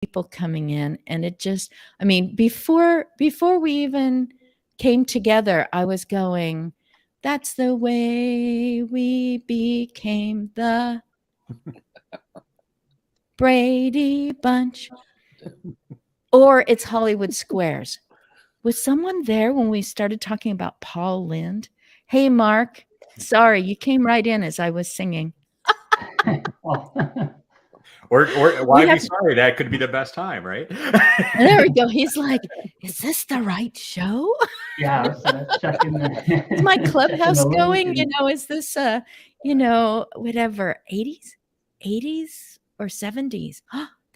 people coming in, and it just, I mean, before we even came together, I was going, that's the way we became the Brady Bunch, or it's Hollywood Squares. Was someone there when we started talking about Paul Lynde? Hey, Mark. Sorry, you came right in as I was singing. Well, Or why We be have, sorry? That could be the best time, right? there we go. He's like, is this the right show? yeah, I was checking Is my checking the Clubhouse link going? and Is this, whatever, 80s or 70s?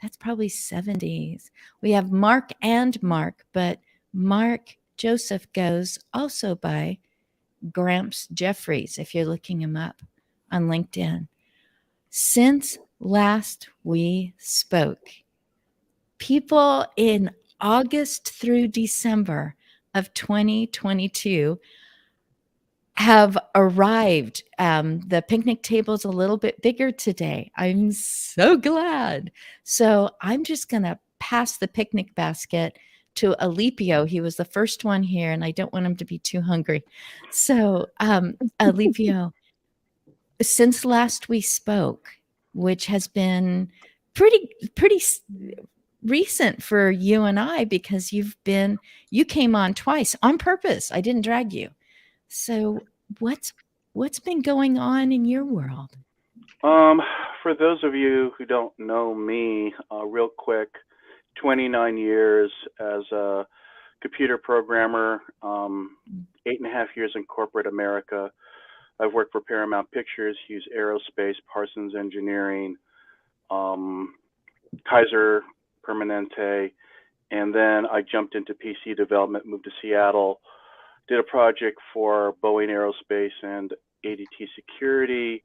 That's probably 70s. We have Mark and Mark, but Mark Joseph goes also by Gramps Jeffries, if you're looking him up on LinkedIn. Since last we spoke, people in August through December of 2022 have arrived. The picnic table's a little bit bigger today. I'm so glad. So I'm just going to pass the picnic basket to Alipio. He was the first one here, and I don't want him to be too hungry. So, Alipio, since last we spoke, which has been pretty recent for you and I, because you came on twice on purpose. I didn't drag you. So what's been going on in your world? For those of you who don't know me, real quick, 29 years as a computer programmer, 8.5 years in corporate America. I've worked for Paramount Pictures, Hughes Aerospace, Parsons Engineering, Kaiser Permanente, and then I jumped into PC development, moved to Seattle, did a project for Boeing Aerospace and ADT Security,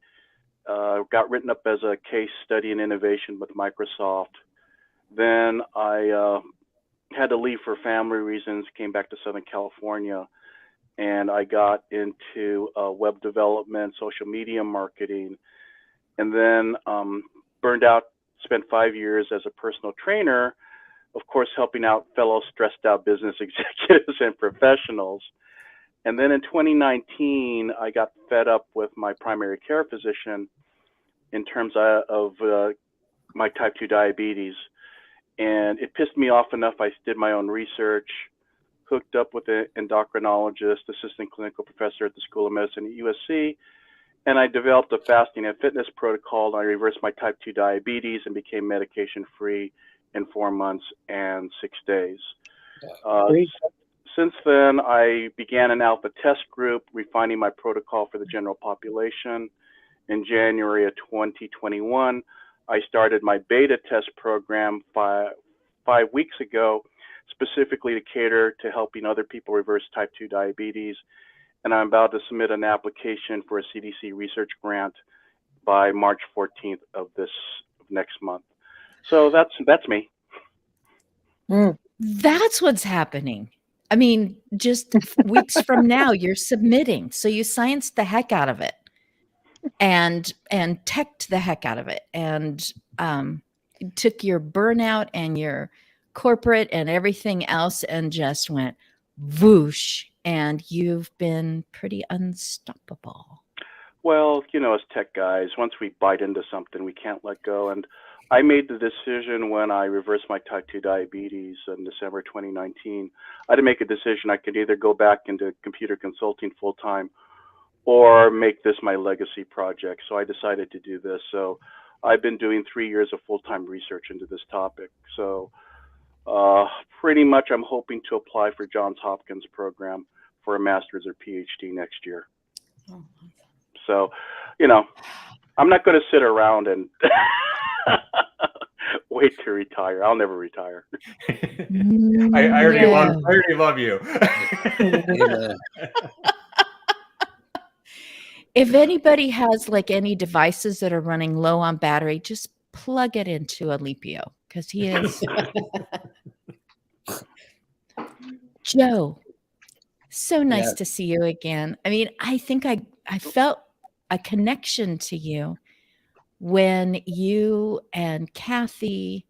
got written up as a case study in innovation with Microsoft. Then I had to leave for family reasons, came back to Southern California, and I got into web development, social media marketing, and then burned out, spent 5 years as a personal trainer, of course, helping out fellow stressed out business executives and professionals. And then in 2019, I got fed up with my primary care physician in terms of my type 2 diabetes. And it pissed me off enough, I did my own research, hooked up with an endocrinologist, assistant clinical professor at the School of Medicine at USC, and I developed a fasting and fitness protocol. I reversed my type 2 diabetes and became medication-free in 4 months and 6 days. Since then, I began an alpha test group, refining my protocol for the general population. In January of 2021, I started my beta test program 5 weeks ago, specifically to cater to helping other people reverse type 2 diabetes. And I'm about to submit an application for a CDC research grant by March 14th of next month. So that's me. That's what's happening. I mean, just weeks from now, you're submitting. So you scienced the heck out of it and teched the heck out of it, and took your burnout and your corporate and everything else and just went whoosh, and you've been pretty unstoppable. Well, as tech guys, once we bite into something, we can't let go. And I made the decision when I reversed my type 2 diabetes in December 2019. I had to make a decision. I could either go back into computer consulting full time or make this my legacy project. So I decided to do this. So I've been doing 3 years of full-time research into this topic. So pretty much I'm hoping to apply for Johns Hopkins program for a master's or PhD next year. So, I'm not going to sit around and wait to retire. I'll never retire. I already love you. If anybody has like any devices that are running low on battery, just plug it into Alipio, because he is. Joe, so nice to see you again. I mean, I think I felt a connection to you when you and Kathy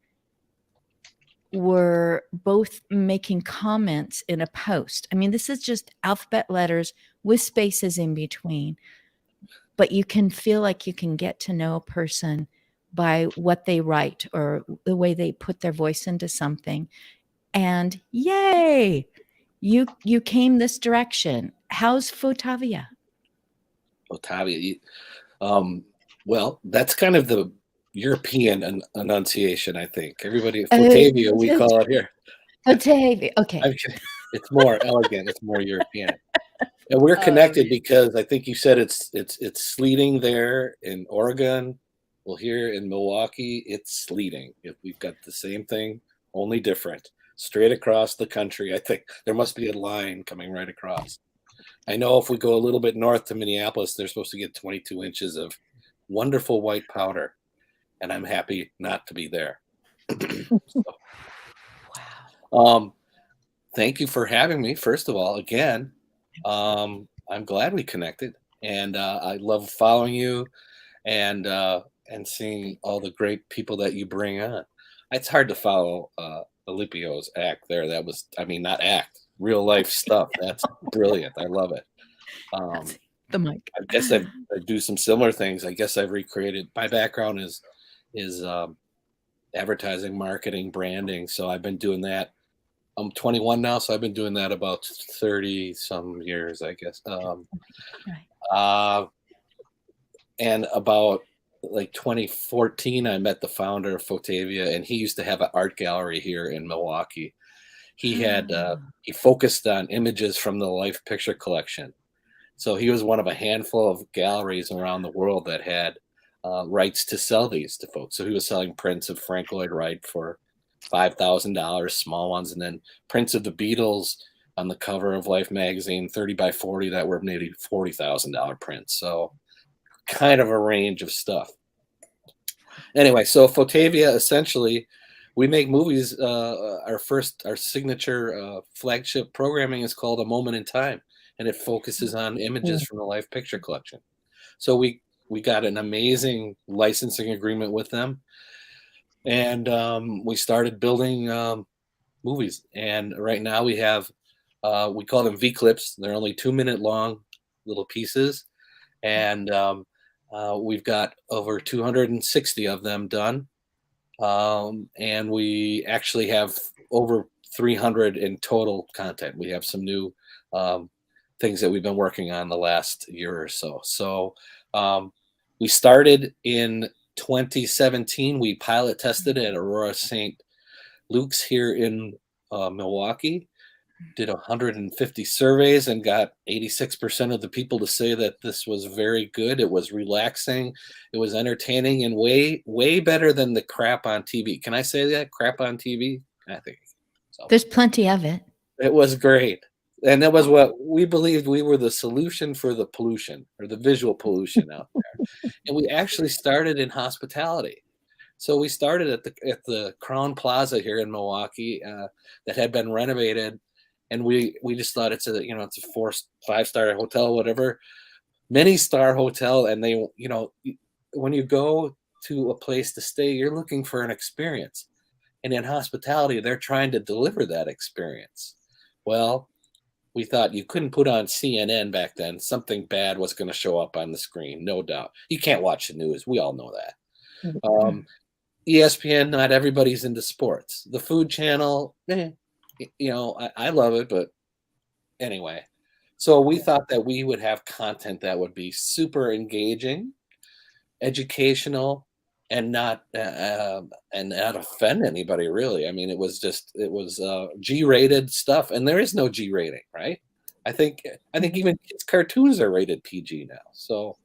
were both making comments in a post. I mean, this is just alphabet letters with spaces in between, but you can feel like you can get to know a person by what they write or the way they put their voice into something. And yay, you came this direction. How's Fotavia? Otavia. Well, that's kind of the European enunciation, I think. Everybody, Fotavia, we call it here. Fotavia. Okay. It's more elegant. It's more European. And we're connected because I think you said it's sleeting there in Oregon. Well, here in Milwaukee, it's sleeting. We've got the same thing, only different. Straight across the country, I think there must be a line coming right across. I know if we go a little bit north to Minneapolis, they're supposed to get 22 inches of wonderful white powder, and I'm happy not to be there. So, wow. Thank you for having me. First of all, again, I'm glad we connected, and I love following you and seeing all the great people that you bring on. It's hard to follow Alipio's act there. That was, I mean, not act, real life stuff. That's brilliant. I love it. The mic. I guess I do some similar things. I guess I've recreated. My background is advertising, marketing, branding. So I've been doing that. I'm 21 now, so I've been doing that about 30 some years, I guess. And about like 2014, I met the founder of Fotavia, and he used to have an art gallery here in Milwaukee. He had he focused on images from the Life Picture Collection. So he was one of a handful of galleries around the world that had rights to sell these to folks. So he was selling prints of Frank Lloyd Wright for $5,000, small ones, and then prints of the Beatles on the cover of Life magazine, 30 by 40, that were maybe $40,000 prints. So kind of a range of stuff. Anyway, so Fotavia, essentially, we make movies. Our signature flagship programming is called A Moment in Time, and it focuses on images from the Life Picture Collection. So we got an amazing licensing agreement with them. And we started building movies. And right now we have, we call them V-clips. They're only 2-minute long little pieces. And we've got over 260 of them done. And we actually have over 300 in total content. We have some new things that we've been working on the last year or so. So we started in 2017, we pilot tested at Aurora St. Luke's here in Milwaukee, did 150 surveys and got 86% of the people to say that this was very good. It was relaxing. It was entertaining and way, way better than the crap on TV. Can I say that? Crap on TV? I think so. There's plenty of it. It was great. And that was what we believed we were the solution for the pollution or the visual pollution out there. And we actually started in hospitality. So we started at the Crown Plaza here in Milwaukee that had been renovated. And we just thought it's a 4-5-star hotel, whatever, many star hotel. And they, when you go to a place to stay, you're looking for an experience. And in hospitality, they're trying to deliver that experience. Well, we thought you couldn't put on CNN back then. Something bad was going to show up on the screen, no doubt. You can't watch the news. We all know that. ESPN, not everybody's into sports. The Food Channel, I love it, but anyway. So we thought that we would have content that would be super engaging, educational, and not offend anybody, really. I mean, it was G-rated stuff, and there is no G rating, right? I think even kids' cartoons are rated PG now. So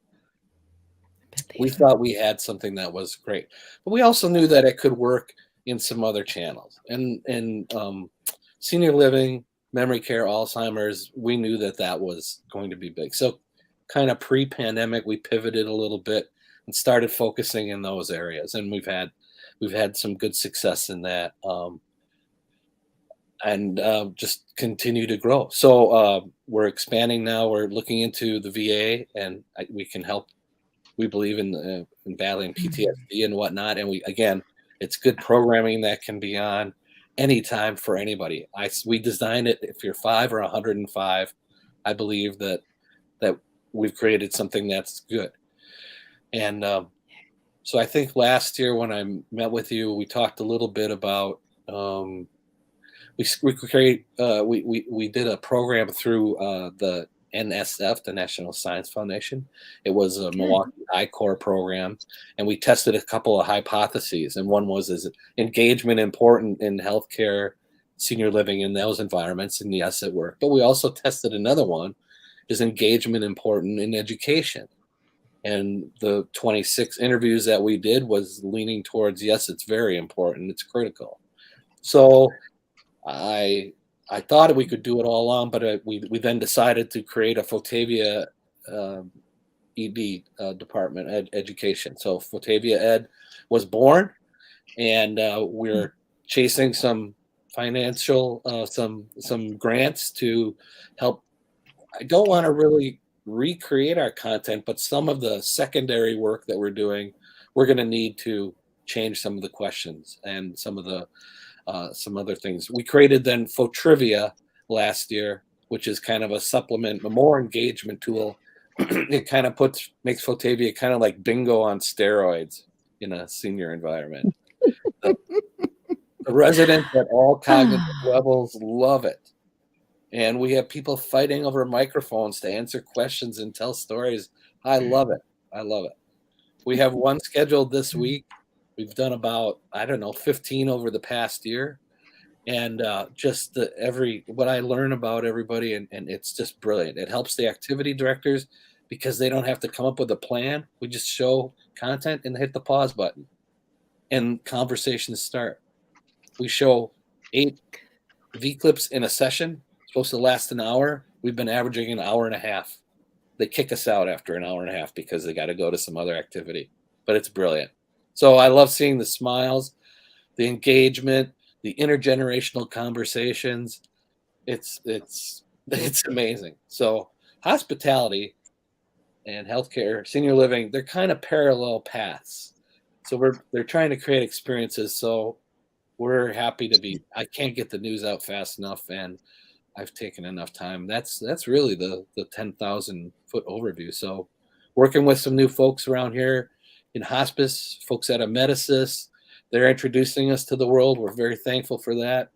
we thought we had something that was great, but we also knew that it could work in some other channels, and senior living, memory care, Alzheimer's. We knew that was going to be big. So kind of pre-pandemic, we pivoted a little bit and started focusing in those areas, and we've had some good success in that, and just continue to grow. So we're expanding now. We're looking into the VA, and we can help. We believe in battling PTSD and whatnot, and it's good programming that can be on, anytime for anybody. We designed it if you're 5 or 105. I believe that we've created something that's good. And so I think last year when I met with you, we talked a little bit about we did a program through the NSF, the National Science Foundation. It was a Milwaukee I-Core program, and we tested a couple of hypotheses. And one was, is engagement important in healthcare, senior living in those environments? And yes, it worked. But we also tested another one, is engagement important in education? And the 26 interviews that we did was leaning towards, yes, it's very important, it's critical. So I thought we could do it all along, but we then decided to create a Fotavia ED department, education. So Fotavia Ed was born, and we're chasing some financial, some grants to help. I don't want to really recreate our content, but some of the secondary work that we're doing, we're going to need to change some of the questions and some of the some other things. We created then Fotrivia last year, which is kind of a supplement, a more engagement tool. It kind of makes Fotavia kind of like bingo on steroids in a senior environment. The residents at all cognitive levels love it. And we have people fighting over microphones to answer questions and tell stories. I love it. I love it. We have one scheduled this week. We've done about, 15 over the past year. And just what I learn about everybody, and it's just brilliant. It helps the activity directors because they don't have to come up with a plan. We just show content and hit the pause button, and conversations start. We show 8 V-clips in a session, supposed to last an hour. We've been averaging an hour and a half. They kick us out after an hour and a half because they got to go to some other activity, but it's brilliant. So I love seeing the smiles, the engagement, the intergenerational conversations. It's amazing. So hospitality and healthcare, senior living, they're kind of parallel paths. So they're trying to create experiences. So we're happy to be. I can't get the news out fast enough, and I've taken enough time. That's really the 10,000 foot overview. So working with some new folks around here in hospice, folks at Amedisys, they're introducing us to the world. We're very thankful for that.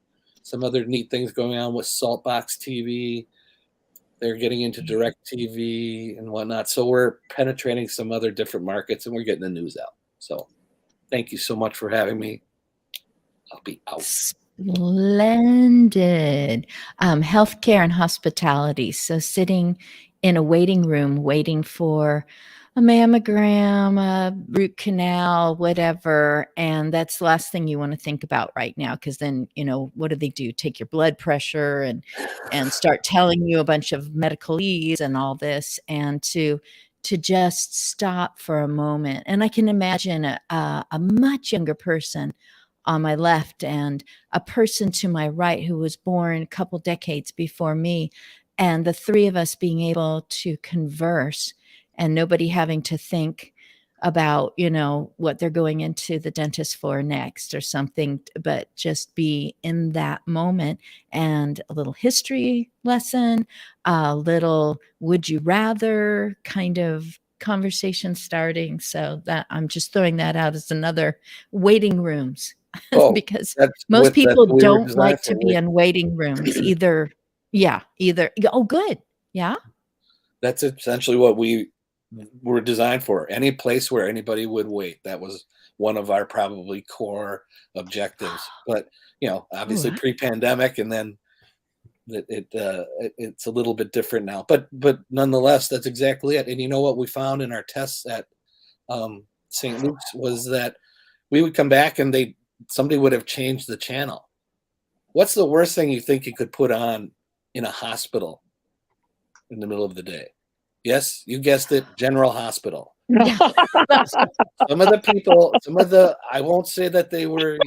Some other neat things going on with Saltbox TV. They're getting into direct TV and whatnot. So we're penetrating some other different markets, and we're getting the news out. So thank you so much for having me. I'll be out. Splendid. Healthcare and hospitality. So sitting in a waiting room, waiting for a mammogram, a root canal, whatever. And that's the last thing you want to think about right now. Because then, what do? Take your blood pressure and start telling you a bunch of medicalese and all this. And to just stop for a moment. And I can imagine a much younger person on my left and a person to my right who was born a couple decades before me, and the three of us being able to converse and nobody having to think about, what they're going into the dentist for next or something, but just be in that moment, and a little history lesson, a little would you rather kind of conversation starting. So that I'm just throwing that out as another waiting rooms. Because most people don't like to be in waiting rooms either. Oh, good. Yeah. That's essentially what we were designed for. Any place where anybody would wait. That was one of our probably core objectives. But, obviously pre-pandemic, and then it's a little bit different now. But nonetheless, that's exactly it. And you know what we found in our tests at St. Luke's was that we would come back and somebody would have changed the channel. What's the worst thing you think you could put on in a hospital in the middle of the day? Yes, you guessed it, General Hospital. Yeah. I won't say that they were,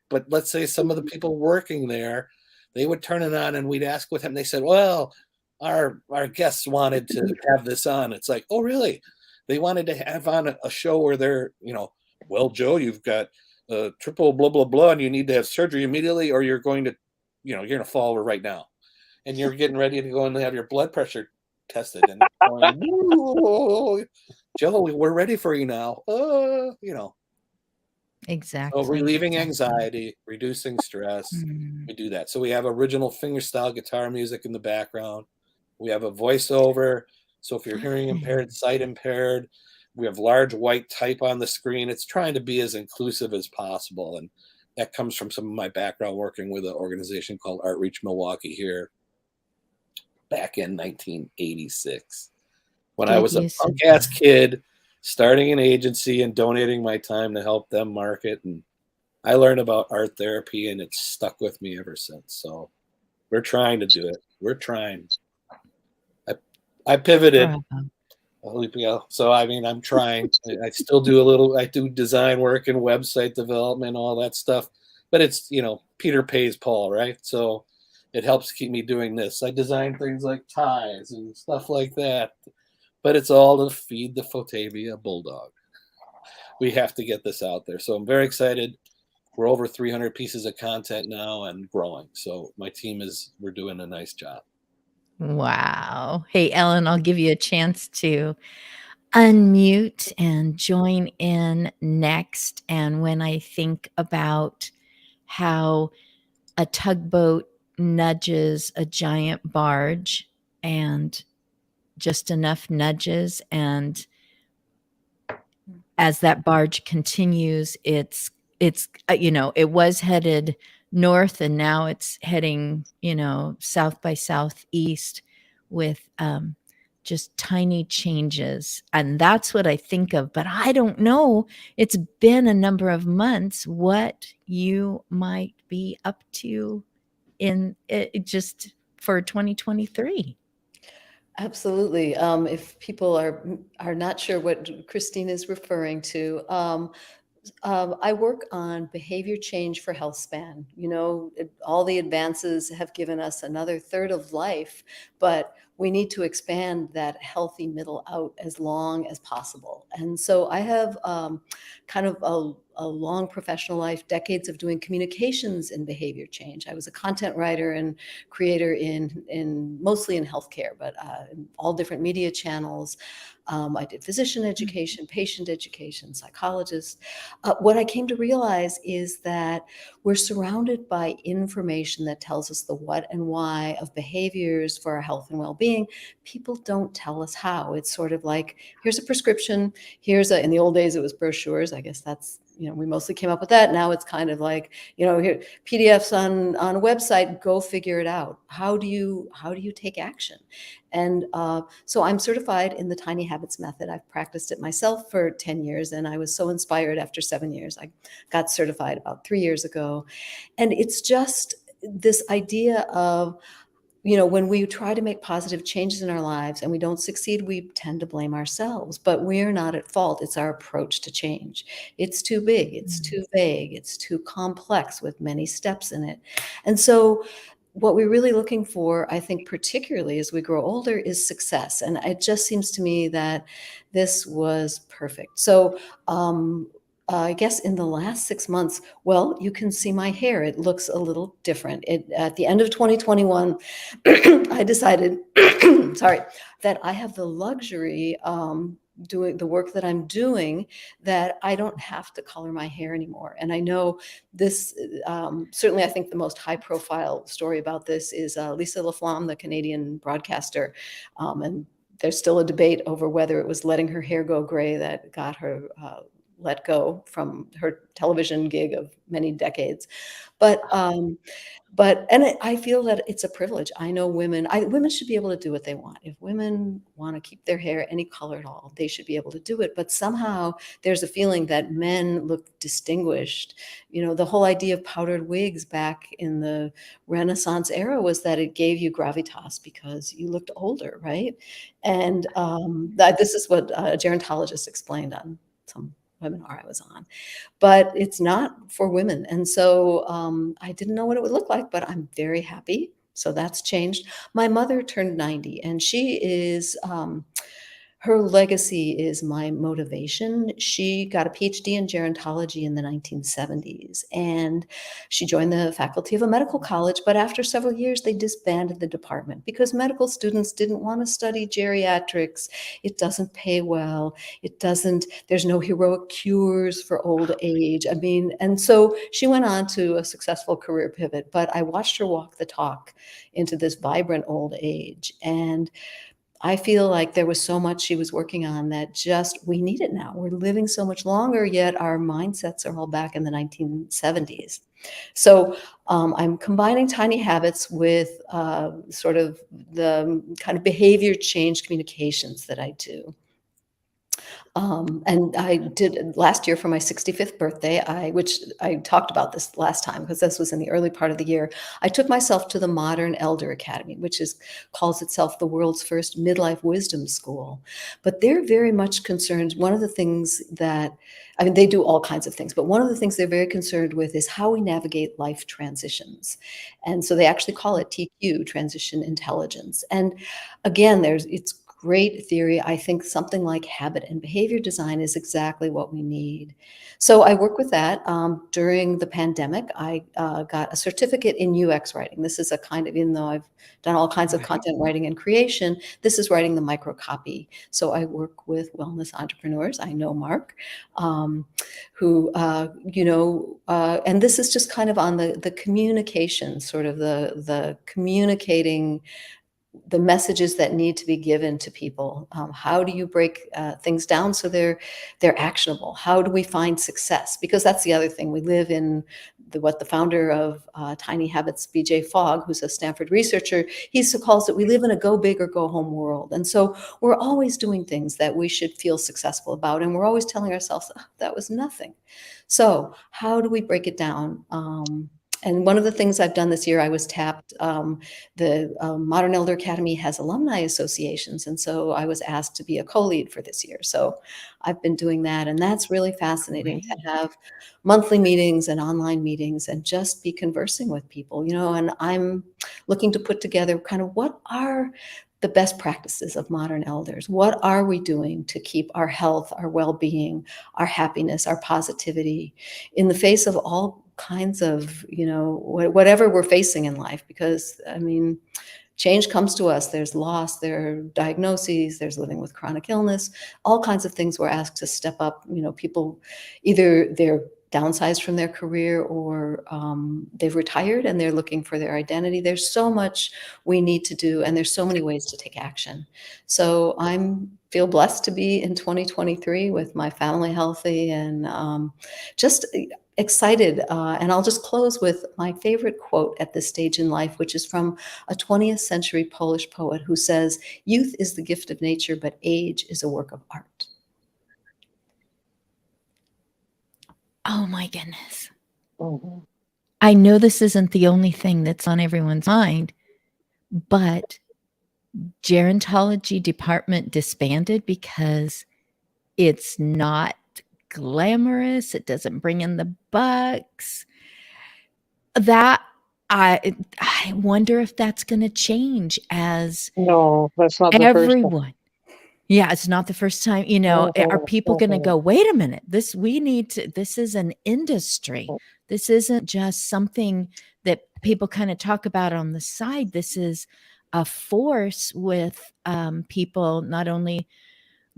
but let's say some of the people working there, they would turn it on and we'd ask with him. They said, well, our guests wanted to have this on. It's like, oh, really? They wanted to have on a show where they're, well, Joe, you've got triple blah blah blah, and you need to have surgery immediately, or you're going to, you're going to fall over right now, and you're getting ready to go and have your blood pressure tested, and going, "Whoa, Joe, we're ready for you now." Exactly. So relieving exactly. anxiety, reducing stress, Mm. we do that. So we have original fingerstyle guitar music in the background. We have a voiceover. So if you're hearing impaired, sight impaired, we have large white type on the screen. It's trying to be as inclusive as possible. And that comes from some of my background working with an organization called Outreach Milwaukee here back in 1986. When I Get was a used to punk ass that. kid starting an agency and donating my time to help them market. And I learned about art therapy and it's stuck with me ever since. So we're trying to do it. We're trying. I pivoted. Bravo. So I mean, I'm trying. I still do a little. I do design work and website development, all that stuff. But it's Peter pays Paul, right? So it helps keep me doing this. I design things like ties and stuff like that. But it's all to feed the Fotavia bulldog. We have to get this out there. So I'm very excited. We're over 300 pieces of content now and growing. So my team we're doing a nice job. Wow. Hey, Ellen, I'll give you a chance to unmute and join in next. And when I think about how a tugboat nudges a giant barge and just enough nudges, and as that barge continues, it's it was headed north and now it's heading south by southeast with just tiny changes, and that's what I think of. But I don't know, it's been a number of months, what you might be up to in it just for 2023. Absolutely. If people are not sure what Christine is referring to, I work on behavior change for health span. All the advances have given us another third of life, but we need to expand that healthy middle out as long as possible. And so I have kind of a long professional life, decades of doing communications in behavior change. I was a content writer and creator in mostly in healthcare, but in all different media channels. I did physician education, patient education, psychologist. What I came to realize is that we're surrounded by information that tells us the what and why of behaviors for our health and well-being. People don't tell us how. It's sort of like, here's a prescription, in the old days it was brochures. I guess that's, we mostly came up with that. Now it's kind of like, here, PDFs on a website, go figure it out. How do you take action? And so I'm certified in the Tiny Habits method. I've practiced it myself for 10 years, and I was so inspired after 7 years. I got certified about 3 years ago. And it's just this idea of, when we try to make positive changes in our lives and we don't succeed, we tend to blame ourselves, but we're not at fault. It's our approach to change. It's too big, it's too vague, it's too complex with many steps in it. And so what we're really looking for, I think, particularly as we grow older, is success. And it just seems to me that this was perfect. So, I guess in the last 6 months, well, you can see my hair. It looks a little different. At the end of 2021, I decided, sorry, that I have the luxury doing the work that I'm doing, that I don't have to color my hair anymore. And I know this, certainly I think the most high profile story about this is Lisa LaFlamme, the Canadian broadcaster. And there's still a debate over whether it was letting her hair go gray that got her let go from her television gig of many decades. But I feel that it's a privilege. I know women should be able to do what they want. If women want to keep their hair any color at all, they should be able to do it. But somehow there's a feeling that men look distinguished. The whole idea of powdered wigs back in the Renaissance era was that it gave you gravitas because you looked older, right? And this is what a gerontologist explained on some webinar I was on, but it's not for women. And so I didn't know what it would look like, but I'm very happy. So that's changed. My mother turned 90, and she is, her legacy is my motivation. She got a PhD in gerontology in the 1970s, and she joined the faculty of a medical college. But after several years, they disbanded the department because medical students didn't want to study geriatrics. It doesn't pay well. There's no heroic cures for old age. I mean, and so she went on to a successful career pivot, but I watched her walk the talk into this vibrant old age. And I feel like there was so much she was working on that just we need it now. We're living so much longer, yet our mindsets are all back in the 1970s. So I'm combining tiny habits with sort of the kind of behavior change communications that I do. And I did last year for my 65th birthday, which I talked about this last time because this was in the early part of the year. I took myself to the Modern Elder Academy, which calls itself the world's first midlife wisdom school. But they're very much concerned. One of the things that, I mean, they do all kinds of things, but one of the things they're very concerned with is how we navigate life transitions. And so they actually call it TQ, transition intelligence. And again, it's great theory. I think something like habit and behavior design is exactly what we need. So I work with that. During the pandemic, I got a certificate in UX writing. This is a kind of, even though I've done all kinds of content writing and creation, this is writing the micro copy. So I work with wellness entrepreneurs. I know Mark, who, and this is just kind of on the communication, sort of the communicating the messages that need to be given to people. How do you break things down so they're actionable? How do we find success? Because that's the other thing. We live in what the founder of Tiny Habits, BJ Fogg, who's a Stanford researcher, he calls it, we live in a go big or go home world. And so we're always doing things that we should feel successful about. And we're always telling ourselves, oh, that was nothing. So how do we break it down? And one of the things I've done this year, I was tapped, the Modern Elder Academy has alumni associations. And so I was asked to be a co-lead for this year. So I've been doing that. And that's really fascinating to have monthly meetings and online meetings and just be conversing with people, and I'm looking to put together kind of what are the best practices of modern elders. What are we doing to keep our health, our well-being, our happiness, our positivity in the face of all kinds of, whatever we're facing in life? Because, I mean, change comes to us. There's loss, there are diagnoses, there's living with chronic illness, all kinds of things we're asked to step up. People, either they're downsized from their career or they've retired and they're looking for their identity. There's so much we need to do, and there's so many ways to take action. So feel blessed to be in 2023 with my family healthy and just excited. And I'll just close with my favorite quote at this stage in life, which is from a 20th century Polish poet who says, "Youth is the gift of nature, but age is a work of art." Oh my goodness. Mhm. I know this isn't the only thing that's on everyone's mind, but gerontology department disbanded because it's not glamorous. It doesn't bring in the bucks. That I wonder if that's going to change as No, that's not the first time. everyone. Yeah, it's not the first time, are people going to go, wait a minute, this is an industry. This isn't just something that people kind of talk about on the side. This is a force with people not only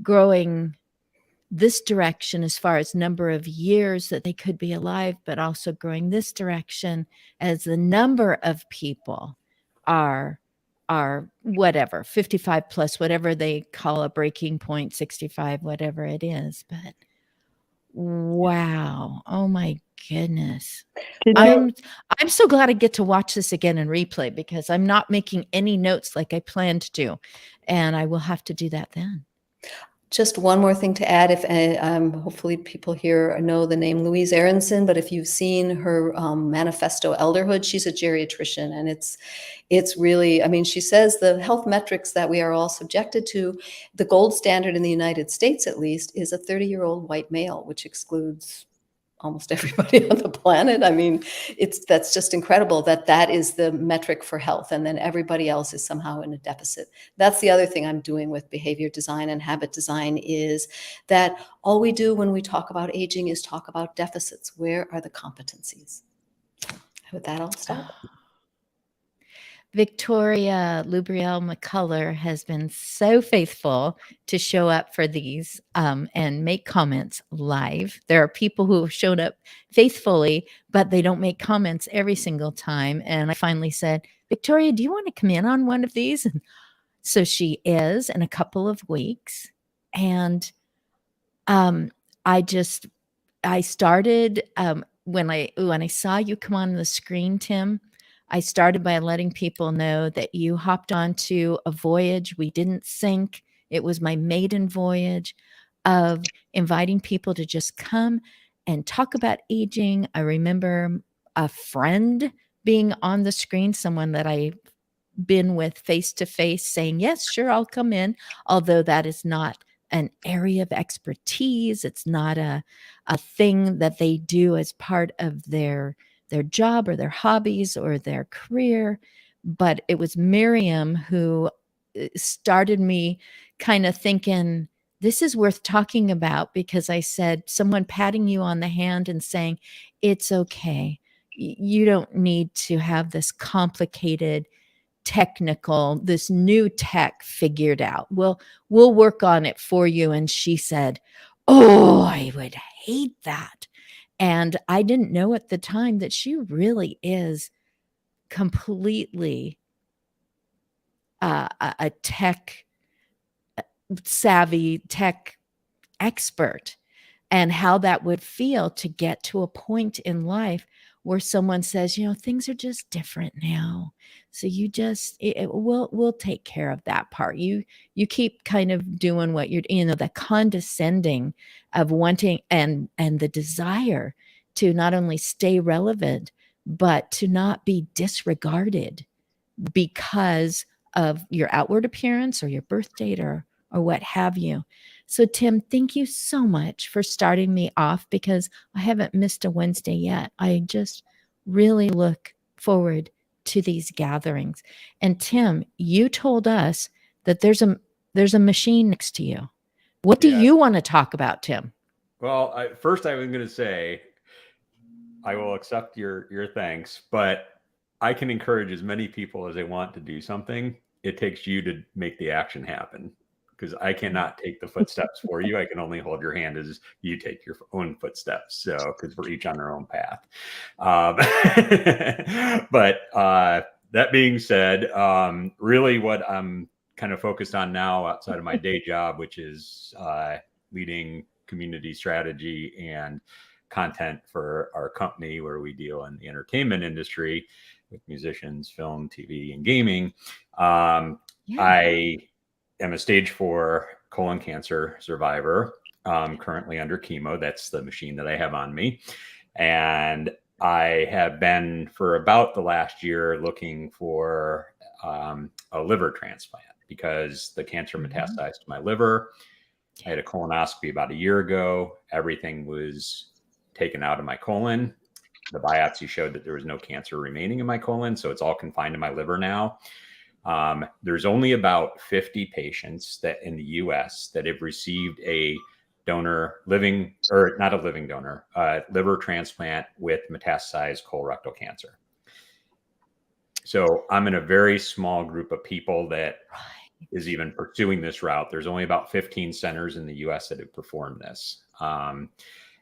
growing this direction as far as number of years that they could be alive, but also growing this direction as the number of people are whatever, 55 plus, whatever they call a breaking point, 65, whatever it is. But wow. Oh my goodness. I'm so glad I get to watch this again and replay, because I'm not making any notes like I planned to. And I will have to do that then. Just one more thing to add. If hopefully people here know the name Louise Aronson, but if you've seen her manifesto Elderhood, she's a geriatrician, and it's really, I mean, she says the health metrics that we are all subjected to, the gold standard in the United States at least, is a 30-year-old white male, which excludes almost everybody on the planet. I mean, that's just incredible that is the metric for health, and then everybody else is somehow in a deficit. That's the other thing I'm doing with behavior design and habit design, is that all we do when we talk about aging is talk about deficits. Where are the competencies? With that, I'll stop. Victoria Lubriel McCullough has been so faithful to show up for these and make comments live. There are people who have shown up faithfully, but they don't make comments every single time. And I finally said, Victoria, do you want to come in on one of these? And so she is in a couple of weeks. And I started when I saw you come on the screen, Tim, I started by letting people know that you hopped onto a voyage we didn't sink. It was my maiden voyage of inviting people to just come and talk about aging. I remember a friend being on the screen, someone that I've been with face to face, saying, yes, sure, I'll come in, although that is not an area of expertise. It's not a thing that they do as part of their job or their hobbies or their career. But it was Miriam who started me kind of thinking, this is worth talking about, because I said, someone patting you on the hand and saying, it's okay. You don't need to have this complicated technical, this new tech figured out. We'll work on it for you. And she said, oh, I would hate that. And I didn't know at the time that she really is completely a tech savvy tech expert, and how that would feel to get to a point in life where someone says, things are just different now. So you just, we'll take care of that part. You keep kind of doing what you're, the condescending of wanting and the desire to not only stay relevant, but to not be disregarded because of your outward appearance or your birth date or what have you. So, Tim, thank you so much for starting me off, because I haven't missed a Wednesday yet. I just really look forward to these gatherings. And Tim, you told us that there's a machine next to you. What do you want to talk about, Tim? Well, first I was going to say, I will accept your thanks, but I can encourage as many people as they want to do something. It takes you to make the action happen, because I cannot take the footsteps for you. I can only hold your hand as you take your own footsteps. So, because we're each on our own path. But that being said, really what I'm kind of focused on now outside of my day job, which is leading community strategy and content for our company, where we deal in the entertainment industry with musicians, film, TV, and gaming. I am a stage 4 colon cancer survivor, currently under chemo. That's the machine that I have on me. And I have been for about the last year looking for a liver transplant, because the cancer metastasized to my liver. I had a colonoscopy about a year ago. Everything was taken out of my colon. The biopsy showed that there was no cancer remaining in my colon, so it's all confined to my liver now. There's only about 50 patients that in the US that have received a liver transplant with metastasized colorectal cancer. So I'm in a very small group of people that is even pursuing this route. There's only about 15 centers in the US that have performed this.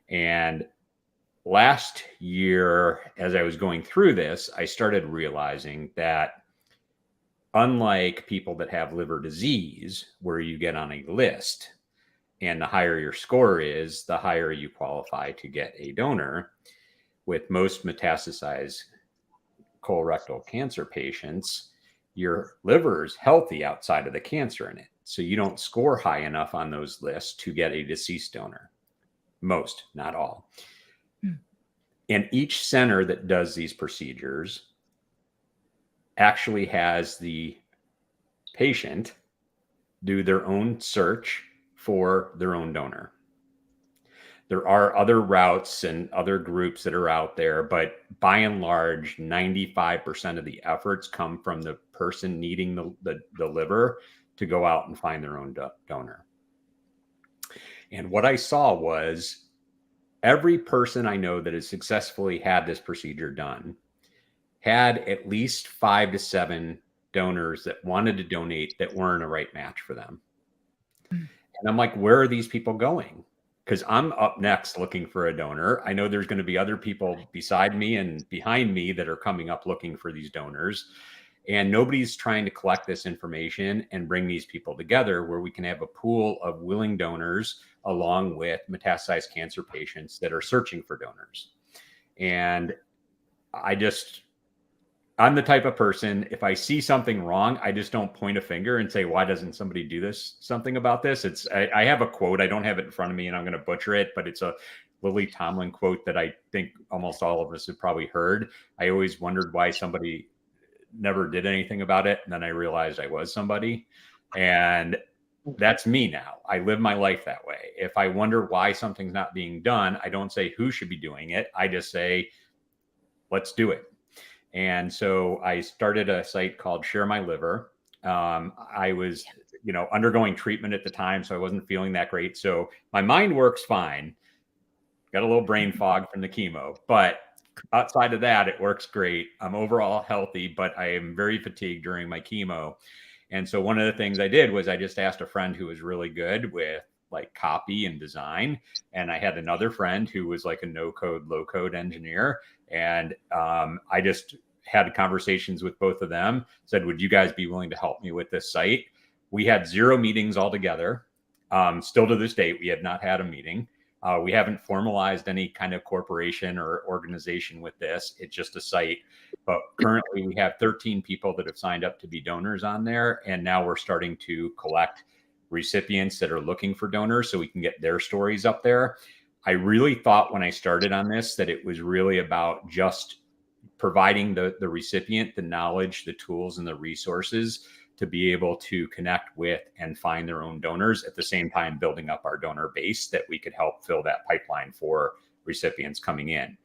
And last year, as I was going through this, I started realizing that unlike people that have liver disease, where you get on a list and the higher your score is, the higher you qualify to get a donor, with most metastasized colorectal cancer patients, your liver is healthy outside of the cancer in it. So you don't score high enough on those lists to get a deceased donor. Most, not all. And each center that does these procedures actually has the patient do their own search for their own donor. There are other routes and other groups that are out there, but by and large, 95% of the efforts come from the person needing the liver to go out and find their own donor. And what I saw was every person I know that has successfully had this procedure done had at least 5 to 7 donors that wanted to donate that weren't a right match for them. And I'm like, where are these people going? Because I'm up next looking for a donor. I know there's going to be other people beside me and behind me that are coming up looking for these donors. And nobody's trying to collect this information and bring these people together where we can have a pool of willing donors along with metastasized cancer patients that are searching for donors. And I'm the type of person, if I see something wrong, I just don't point a finger and say, why doesn't somebody do something about this? I have a quote, I don't have it in front of me and I'm going to butcher it, but it's a Lily Tomlin quote that I think almost all of us have probably heard. I always wondered why somebody never did anything about it. And then I realized I was somebody. And that's me now. I live my life that way. If I wonder why something's not being done, I don't say who should be doing it. I just say, let's do it. And so I started a site called Share My Liver. I was, undergoing treatment at the time, so I wasn't feeling that great. So my mind works fine. Got a little brain fog from the chemo, but outside of that, it works great. I'm overall healthy, but I am very fatigued during my chemo. And so one of the things I did was I just asked a friend who was really good with like copy and design. And I had another friend who was like a no-code, low-code engineer. And I just had conversations with both of them, said, would you guys be willing to help me with this site? We had 0 meetings altogether. Still to this date, we have not had a meeting. We haven't formalized any kind of corporation or organization with this. It's just a site. But currently we have 13 people that have signed up to be donors on there. And now we're starting to collect recipients that are looking for donors so we can get their stories up there. I really thought when I started on this that it was really about just providing the recipient the knowledge, the tools, and the resources to be able to connect with and find their own donors, at the same time building up our donor base that we could help fill that pipeline for recipients coming in.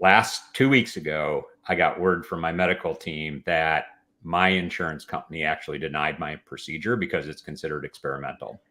Last 2 weeks ago, I got word from my medical team that my insurance company actually denied my procedure because it's considered experimental.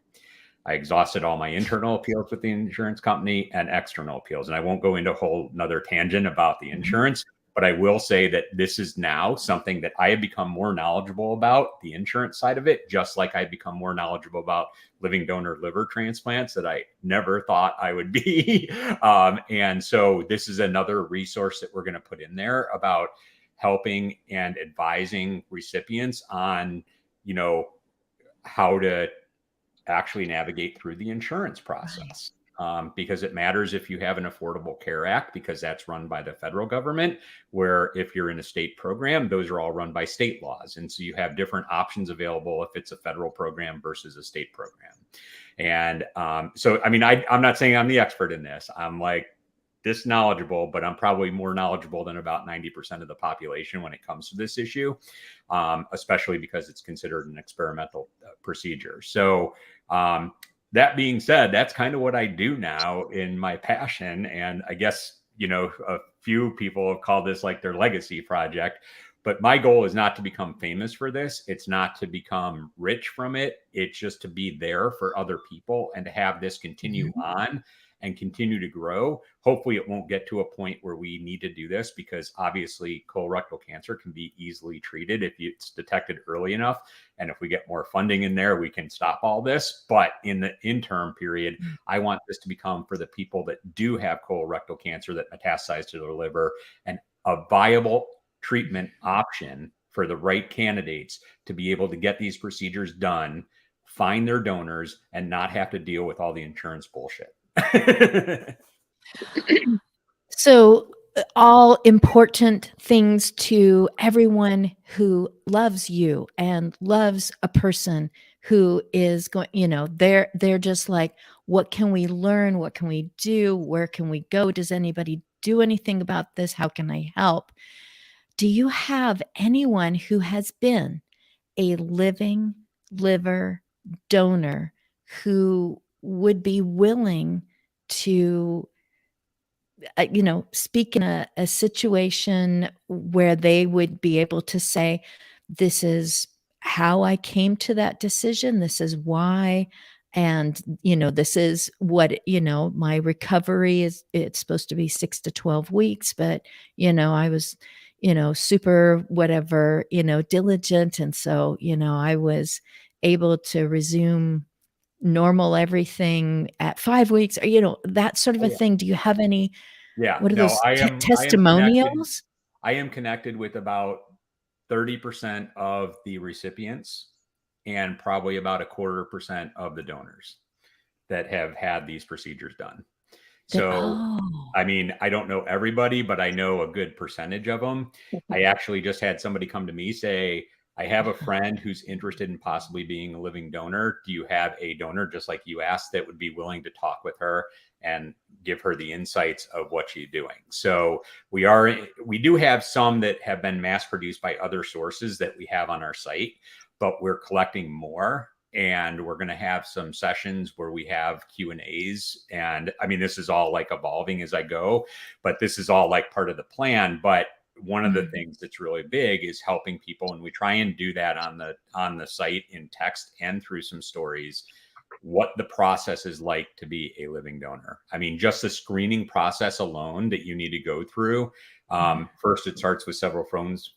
I exhausted all my internal appeals with the insurance company and external appeals. And I won't go into a whole nother tangent about the insurance, but I will say that this is now something that I have become more knowledgeable about, the insurance side of it, just like I've become more knowledgeable about living donor liver transplants that I never thought I would be. And so this is another resource that we're going to put in there about helping and advising recipients on, how to actually navigate through the insurance process. Because it matters if you have an Affordable Care Act, because that's run by the federal government, where if you're in a state program, those are all run by state laws. And so you have different options available if it's a federal program versus a state program. And I'm not saying I'm the expert in this. I'm like this knowledgeable, but I'm probably more knowledgeable than about 90% of the population when it comes to this issue, especially because it's considered an experimental procedure. So that being said, that's kind of what I do now in my passion. And I guess, a few people have called this like their legacy project, but my goal is not to become famous for this. It's not to become rich from it. It's just to be there for other people and to have this continue on and continue to grow. Hopefully it won't get to a point where we need to do this, because obviously colorectal cancer can be easily treated if it's detected early enough. And if we get more funding in there, we can stop all this. But in the interim period, I want this to become, for the people that do have colorectal cancer that metastasize to their liver, and a viable treatment option for the right candidates to be able to get these procedures done, find their donors, and not have to deal with all the insurance bullshit. So all important things to everyone who loves you and loves a person who is going, they're just like, what can we learn? What can we do? Where can we go? Does anybody do anything about this? How can I help? Do you have anyone who has been a living liver donor who would be willing to speak in a situation where they would be able to say, this is how I came to that decision. This is why. And, this is what, my recovery is. It's supposed to be 6 to 12 weeks, but, I was, super whatever, diligent. And so, I was able to resume normal everything at 5 weeks, or, that sort of Oh, a yeah. thing. Do you have any, Yeah, what are no, those I am connected. testimonials? I am connected with about 30% of the recipients and probably about 25% of the donors that have had these procedures done. So, I mean, I don't know everybody, but I know a good percentage of them. I actually just had somebody come to me say, I have a friend who's interested in possibly being a living donor. Do you have a donor, just like you asked, that would be willing to talk with her and give her the insights of what she's doing? So we do have some that have been mass produced by other sources that we have on our site, but we're collecting more. And we're going to have some sessions where we have Q&As. And I mean, this is all like evolving as I go, but this is all like part of the plan. But one of the things that's really big is helping people. And we try and do that on the site in text and through some stories, what the process is like to be a living donor. I mean, just the screening process alone that you need to go through. First, it starts with several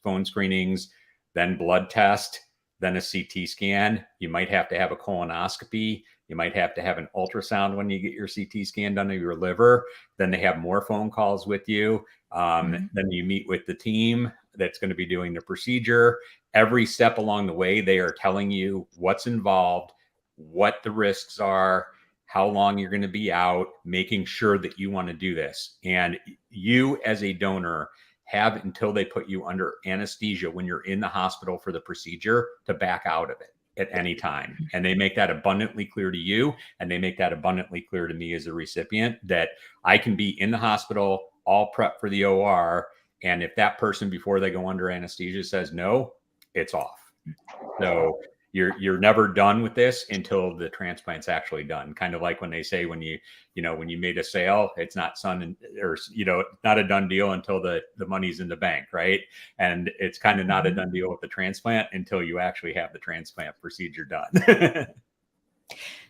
phone screenings, then blood test, then a CT scan. You might have to have a colonoscopy. You might have to have an ultrasound when you get your CT scan done of your liver. Then they have more phone calls with you. Then you meet with the team that's going to be doing the procedure. Every step along the way, they are telling you what's involved, what the risks are, how long you're going to be out, making sure that you want to do this. And you as a donor have until they put you under anesthesia when you're in the hospital for the procedure to back out of it at any time. And they make that abundantly clear to you. And they make that abundantly clear to me as a recipient that I can be in the hospital, all prep for the OR. And if that person before they go under anesthesia says no, it's off. So you're never done with this until the transplant's actually done. Kind of like when they say when you made a sale, it's not not a done deal until the money's in the bank, right? And it's kind of not a done deal with the transplant until you actually have the transplant procedure done.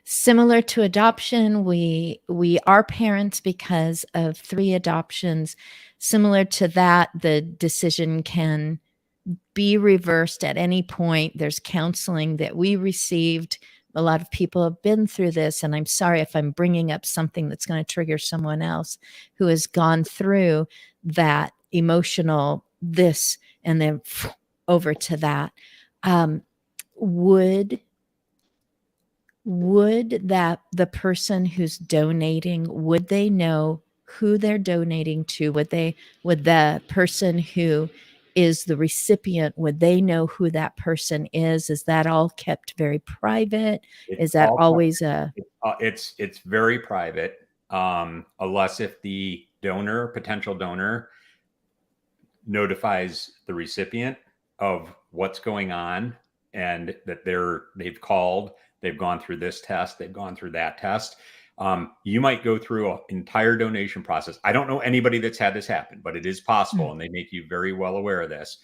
Similar to adoption, we are parents because of 3 adoptions. Similar to that, the decision can be reversed at any point. There's counseling that we received. A lot of people have been through this, and I'm sorry if I'm bringing up something that's going to trigger someone else who has gone through that emotional this and then over to that. Would that the person who's donating, would they know who they're donating to? Would the person who is the recipient, would they know who that person is? Is that all kept very private? Is that always it's very private, unless if the potential donor notifies the recipient of what's going on and that they've called, they've gone through this test, they've gone through that test. You might go through an entire donation process. I don't know anybody that's had this happen, but it is possible, and they make you very well aware of this.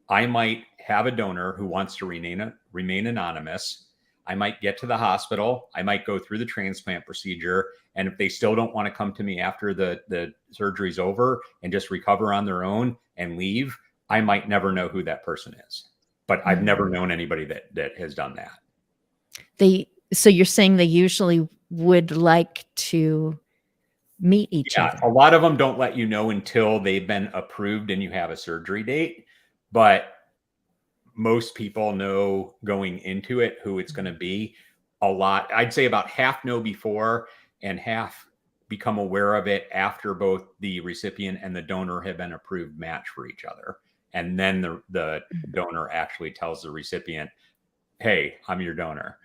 I might have a donor who wants to remain anonymous. I might get to the hospital. I might go through the transplant procedure. And if they still don't want to come to me after the surgery's over and just recover on their own and leave, I might never know who that person is. But I've never known anybody that has done that. So you're saying they usually would like to meet each other? A lot of them don't let you know until they've been approved and you have a surgery date. But most people know going into it who it's going to be. A lot, I'd say about half know before and half become aware of it after both the recipient and the donor have been approved match for each other. And then the donor actually tells the recipient, hey, I'm your donor.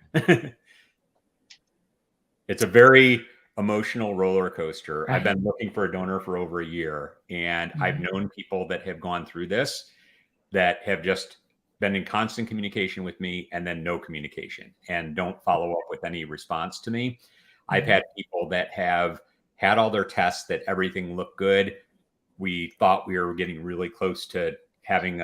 It's a very emotional roller coaster. Right. I've been looking for a donor for over a year, and I've known people that have gone through this that have just been in constant communication with me and then no communication and don't follow up with any response to me. I've had people that have had all their tests, that everything looked good. We thought we were getting really close to having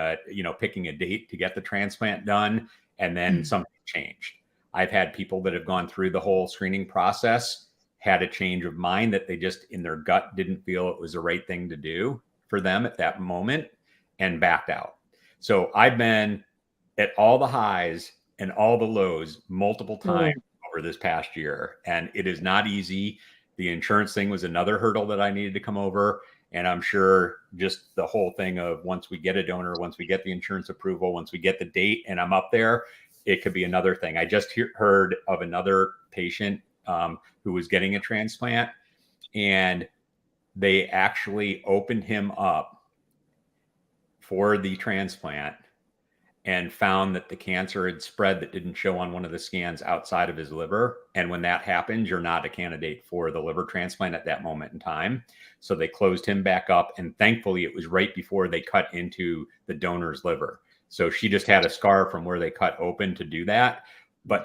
picking a date to get the transplant done. And then something changed. I've had people that have gone through the whole screening process, had a change of mind that they just in their gut didn't feel it was the right thing to do for them at that moment, and backed out. So I've been at all the highs and all the lows multiple times over this past year. And it is not easy. The insurance thing was another hurdle that I needed to come over. And I'm sure just the whole thing of once we get a donor, once we get the insurance approval, once we get the date and I'm up there, it could be another thing. I just heard of another patient who was getting a transplant, and they actually opened him up for the transplant and found that the cancer had spread that didn't show on one of the scans outside of his liver. And when that happens, you're not a candidate for the liver transplant at that moment in time. So they closed him back up. And thankfully, it was right before they cut into the donor's liver. So she just had a scar from where they cut open to do that.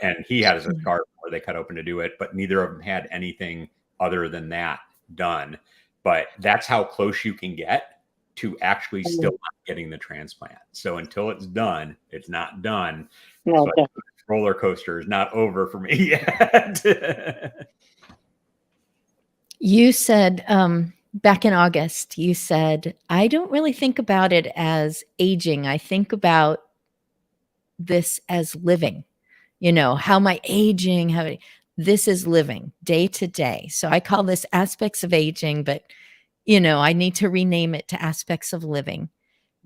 And he has a scar where they cut open to do it, but neither of them had anything other than that done. But that's how close you can get to actually still not getting the transplant. So until it's done, it's not done. No, But the roller coaster is not over for me yet. You said back in August, you said, I don't really think about it as aging. I think about this as living. How am I aging? This is living day to day. So I call this aspects of aging, but I need to rename it to aspects of living.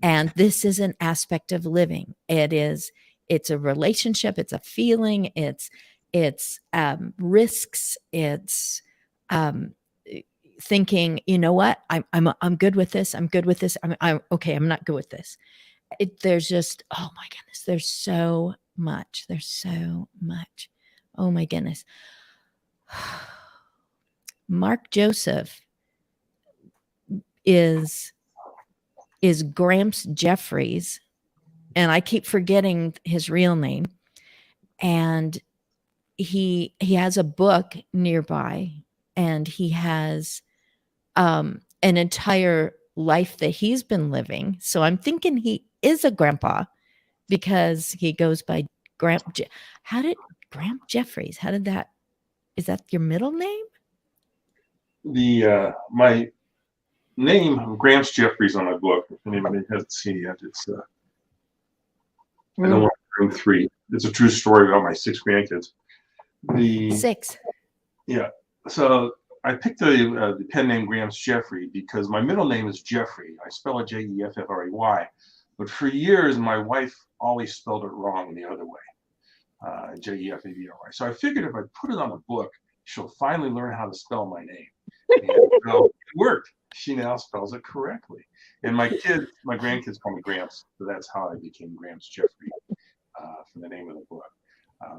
And this is an aspect of living. It's a relationship. It's a feeling. It's risks. It's thinking, you know what? I'm good with this. I'm good with this. I'm okay. I'm not good with this. There's just, oh my goodness. There's so much. There's so much. Oh my goodness. Mark Joseph is Gramps Jeffries, and I keep forgetting his real name. And he has a book nearby, and he has an entire life that he's been living. So I'm thinking he is a grandpa because he goes by Gramp Jeffries. Is that your middle name? My name, Gramps Jeffries, on my book. If anybody hasn't seen it yet, it's I don't want room 3. It's a true story about my 6 grandkids. 6. Yeah. So I picked the pen name Gramps Jeffrey because my middle name is Jeffrey. I spell it Jeffrey. But for years, my wife always spelled it wrong the other way, Jeffrey. So I figured if I put it on a book, she'll finally learn how to spell my name. And it worked. She now spells it correctly. And my grandkids call me Gramps, so that's how I became Gramps Jeffrey for the name of the book.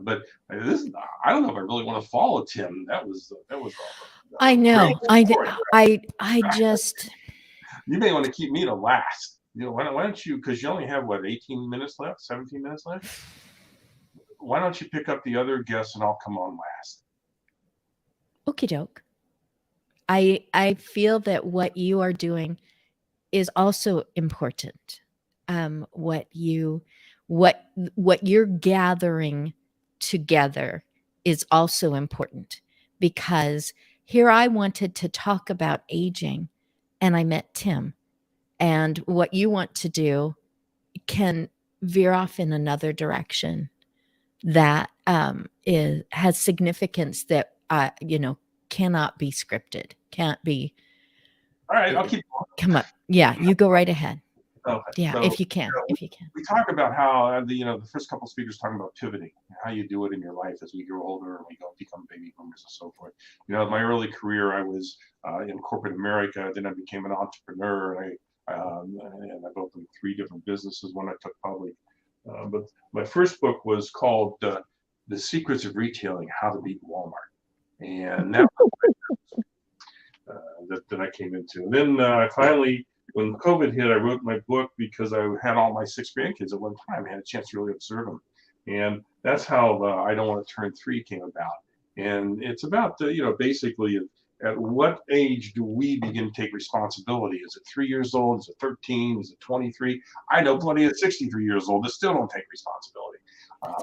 But I don't know if I really want to follow Tim. That was all. I know. I just. You may want to keep me to last. Why don't you? Because you only have 18 minutes left, 17 minutes left. Why don't you pick up the other guests and I'll come on last? Okie doke. I feel that what you are doing is also important. What you're gathering together is also important, because here I wanted to talk about aging and I met Tim, and what you want to do can veer off in another direction that has significance that cannot be scripted, can't be. All right, I'll keep going. Come up. Yeah, you go right ahead. Okay. Yeah, So, if you can. We talk about how the first couple of speakers talking about pivoting, how you do it in your life as we grow older and we become baby boomers and so forth. My early career, I was in corporate America. Then I became an entrepreneur, and I've opened 3 different businesses when I took public. But my first book was called "The Secrets of Retailing: How to Beat Walmart," and that that I came into. And then finally, when COVID hit, I wrote my book because I had all my 6 grandkids at one time. I had a chance to really observe them. And that's how I Don't Want to Turn 3 came about. And it's about, basically at what age do we begin to take responsibility? Is it 3 years old? Is it 13? Is it 23? I know plenty of 63 years old that still don't take responsibility.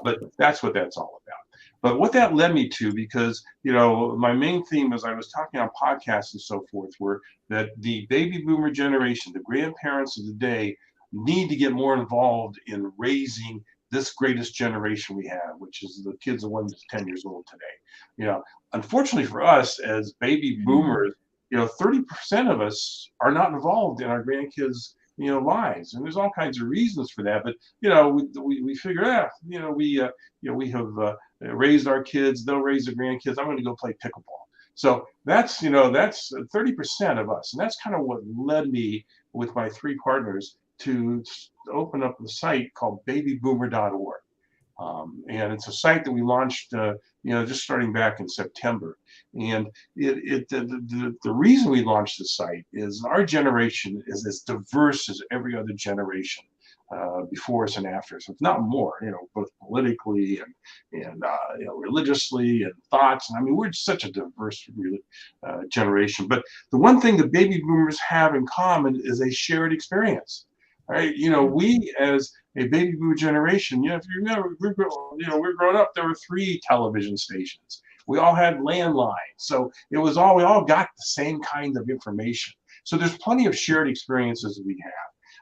But that's what that's all about. But what that led me to, because, you know, my main theme as I was talking on podcasts and so forth, were that the baby boomer generation, the grandparents of the day, need to get more involved in raising this greatest generation we have, which is the kids of 1 to 10 years old today. You know, unfortunately for us as baby boomers, you know, 30% of us are not involved in our grandkids, you know, lives, and there's all kinds of reasons for that. But you know, we figure out, you know, we have raised our kids, they'll raise their grandkids. I'm going to go play pickleball. So that's, you know, that's 30% of us, and that's kind of what led me with my 3 partners to open up the site called babyboomer.org. And it's a site that we launched, you know, just starting back in September. And the reason we launched the site is our generation is as diverse as every other generation before us and after us, if not more, you know, both politically and you know, religiously and thoughts. And I mean, we're such a diverse generation. But the one thing the baby boomers have in common is a shared experience. Right? You know, we as a baby boomer generation, you know, if you remember, we're growing up, there were 3 television stations. We all had landlines. So it was all, we all got the same kind of information. So there's plenty of shared experiences that we have.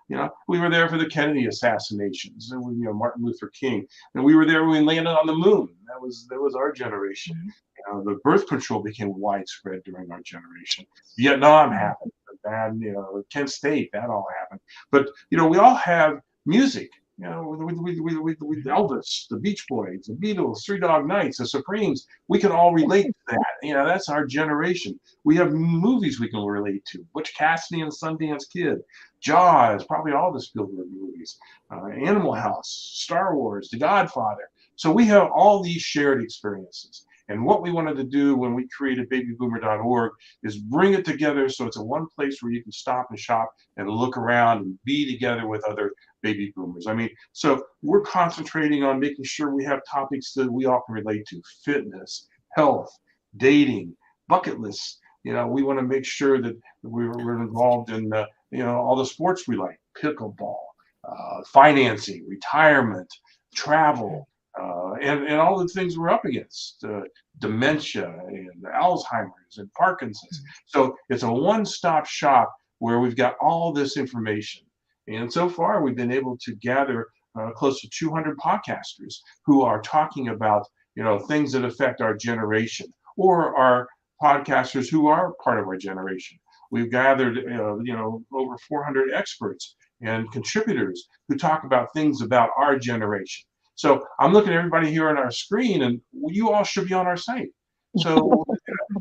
You know, we were there for the Kennedy assassinations, and you know, Martin Luther King, and we were there when we landed on the moon. That was our generation. You know, the birth control became widespread during our generation. Vietnam happened, and you know, Kent State, that all happened. But you know, we all have music. You know, with Elvis, the Beach Boys, the Beatles, Three Dog Nights, the Supremes, we can all relate to that. You know, that's our generation. We have movies we can relate to. Butch Cassidy and Sundance Kid, Jaws, probably all the Spielberg movies, Animal House, Star Wars, The Godfather. So we have all these shared experiences. And what we wanted to do when we created babyboomer.org is bring it together so it's a one place where you can stop and shop and look around and be together with other baby boomers. I mean, so we're concentrating on making sure we have topics that we all can relate to: fitness, health, dating, bucket lists. You know, we want to make sure that we're involved in you know, all the sports we like: pickleball, financing, retirement, travel, and all the things we're up against, dementia and Alzheimer's and Parkinson's. So it's a one-stop shop where we've got all this information. And so far, we've been able to gather close to 200 podcasters who are talking about, you know, things that affect our generation, or are podcasters who are part of our generation. We've gathered, you know, over 400 experts and contributors who talk about things about our generation. So I'm looking at everybody here on our screen, and you all should be on our site. So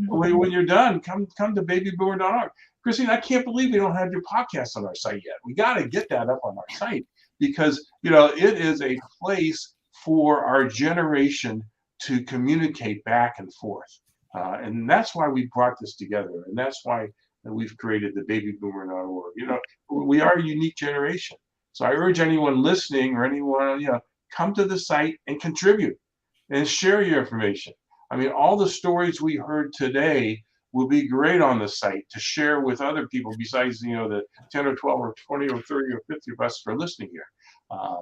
when you're done, come to babyboomer.org. Christine, I can't believe we don't have your podcast on our site yet. We got to get that up on our site, because, you know, it is a place for our generation to communicate back and forth. And that's why we brought this together. And that's why we've created the babyboomer.org. You know, we are a unique generation. So I urge anyone listening, or anyone, you know, come to the site and contribute and share your information. I mean, all the stories we heard today will be great on the site to share with other people besides, you know, the 10 or 12 or 20 or 30 or 50 of us for listening here.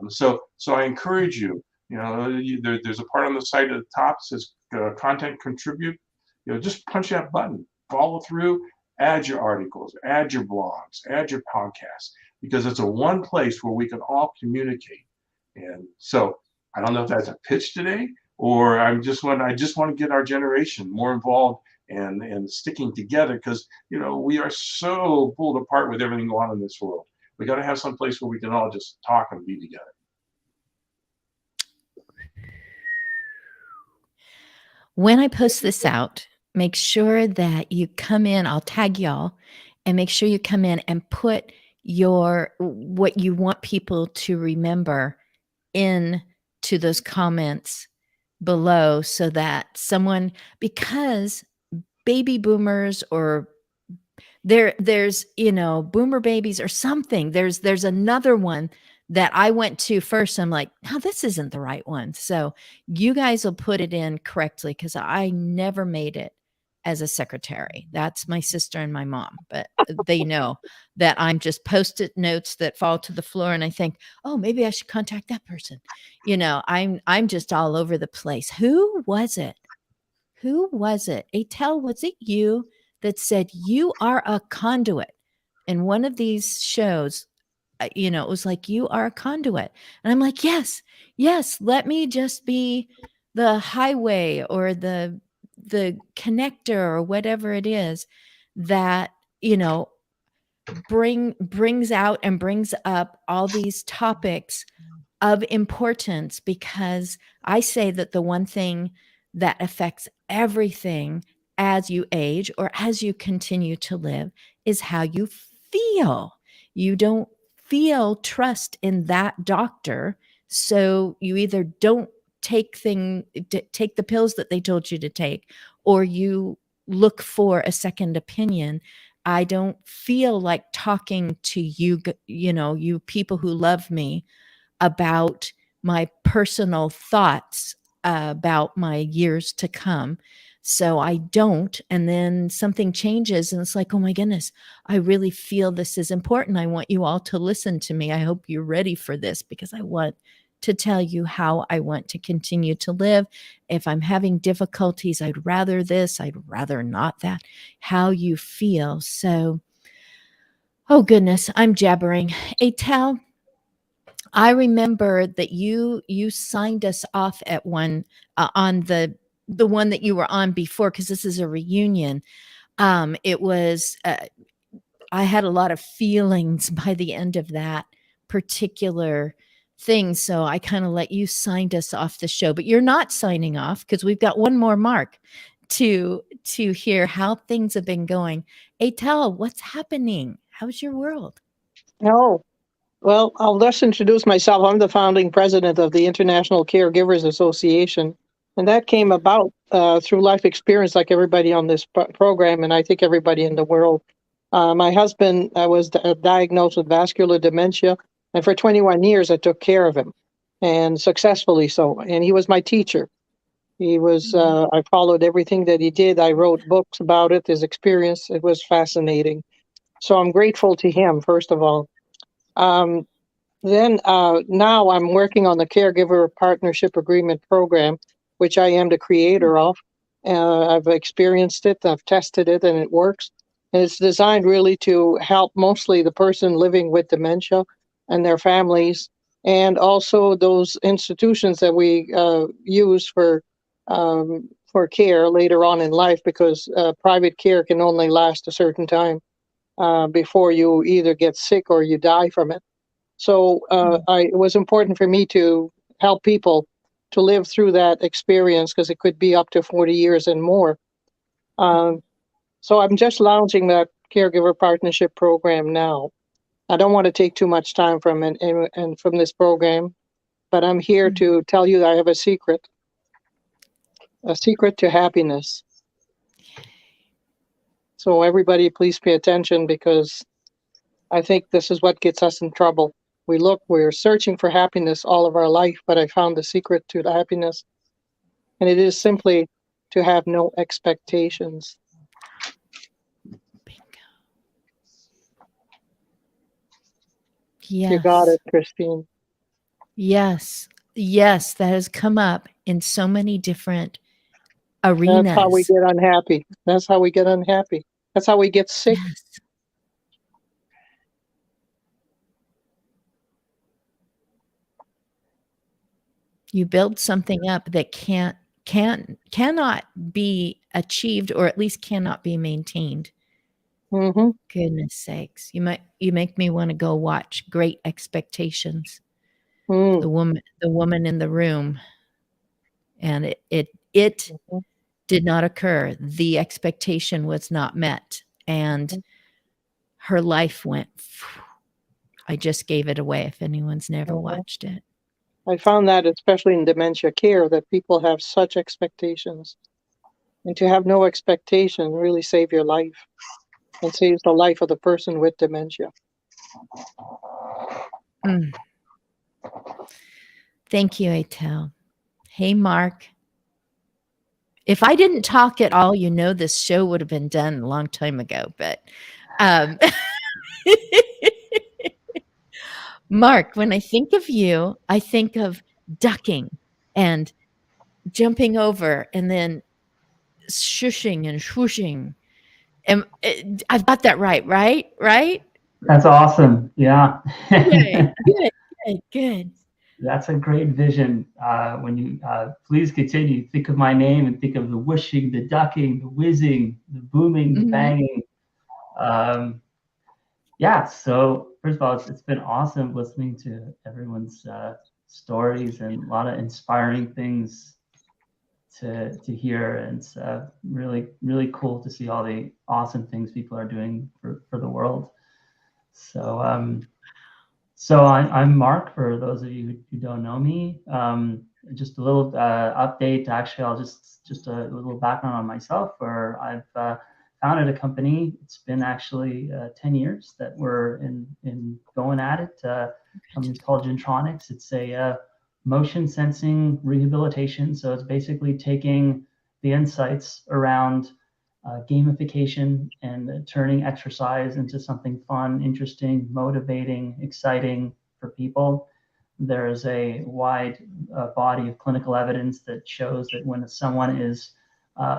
So I encourage you, you know, there's a part on the site at the top that says content contribute. You know, just punch that button, follow through, add your articles, add your blogs, add your podcasts, because it's a one place where we can all communicate. And so I don't know if that's a pitch today, or I just want to get our generation more involved and sticking together, because, you know, we are so pulled apart with everything going on in this world. We got to have some place where we can all just talk and be together. When I post this out, make sure that you come in. I'll tag y'all, and make sure you come in and put what you want people to remember into those comments below, so that someone, because baby boomers, or there's, you know, boomer babies or something, there's another one that I went to first. I'm like, no, this isn't the right one. So you guys will put it in correctly, because I never made it as a secretary. That's my sister and my mom, but they know that I'm just post-it notes that fall to the floor, and I think, oh, maybe I should contact that person. You know, I'm just all over the place. Who was it? Who was it? Atel, was it you that said you are a conduit in one of these shows? You know, it was like, you are a conduit. And I'm like, yes, yes, let me just be the highway or the connector or whatever it is that, you know, brings out and brings up all these topics of importance, because I say that the one thing that affects everything as you age or as you continue to live is how you feel. You don't feel trust in that doctor, so you either don't take the pills that they told you to take, or you look for a second opinion. I don't feel like talking to you, you know, you people who love me, about my personal thoughts about my years to come. So I don't. And then something changes and it's like, oh my goodness, I really feel this is important. I want you all to listen to me. I hope you're ready for this, because I want to tell you how I want to continue to live. If I'm having difficulties, I'd rather this, I'd rather not that, how you feel. So, oh goodness, I'm jabbering. Atel, I remember that you signed us off at one on the one that you were on before, because this is a reunion. It was I had a lot of feelings by the end of that particular thing, so I kind of let you signed us off the show. But you're not signing off, because we've got one more mark to hear how things have been going. Atel, what's happening? How's your world? Oh, well, I'll just introduce myself. I'm the founding president of the International Caregivers Association, and that came about through life experience, like everybody on this program, and I think everybody in the world. My husband was diagnosed with vascular dementia, and for 21 years I took care of him, and successfully so. And he was my teacher. He was. I followed everything that he did. I wrote books about it. His experience. It was fascinating. So I'm grateful to him, first of all. Um, then now I'm working on the Caregiver Partnership Agreement Program, which I am the creator of. I've experienced it, I've tested it, and it works. And it's designed really to help mostly the person living with dementia and their families, and also those institutions that we use for care later on in life, because private care can only last a certain time before you either get sick or you die from it. So it was important for me to help people to live through that experience, because it could be up to 40 years and more. So I'm just launching that caregiver partnership program now. I don't want to take too much time from it and from this program, but I'm here to tell you that I have a secret to happiness. So everybody, please pay attention, because I think this is what gets us in trouble. We're searching for happiness all of our life, but I found the secret to the happiness, and it is simply to have no expectations. Bingo. You Yes. got it, Christine. Yes. Yes, that has come up in so many different arenas. That's how we get unhappy. That's how we get unhappy. That's how we get sick. Yes. You build something up that cannot be achieved, or at least cannot be maintained. Mm-hmm. Goodness sakes. You make me want to go watch Great Expectations. Mm. The woman in the room. And it Mm-hmm. did not occur. The expectation was not met. And her life went. I just gave it away if anyone's never watched it. I found that especially in dementia care, that people have such expectations. And to have no expectation really save your life, and saves the life of the person with dementia. Thank you, Atel. Hey, Mark. If I didn't talk at all, this show would have been done a long time ago. But Mark, when I think of you, I think of ducking and jumping over and then shushing and swooshing. And I've got that right? Right? That's awesome. Yeah. Good. That's a great vision. When you please continue, think of my name and think of the whooshing, the ducking, the whizzing, the booming, the banging. Yeah. So first of all, it's been awesome listening to everyone's stories and a lot of inspiring things to hear, and it's really cool to see all the awesome things people are doing for the world. So I'm Mark, for those of you who don't know me. Just a little update. Actually, I'll just a little background on myself, where I've founded a company. It's been actually 10 years that we're in going at it. Company's called Gentronics. It's a motion sensing rehabilitation. So it's basically taking the insights around gamification and turning exercise into something fun, interesting, motivating, exciting for people. There is a wide body of clinical evidence that shows that when someone is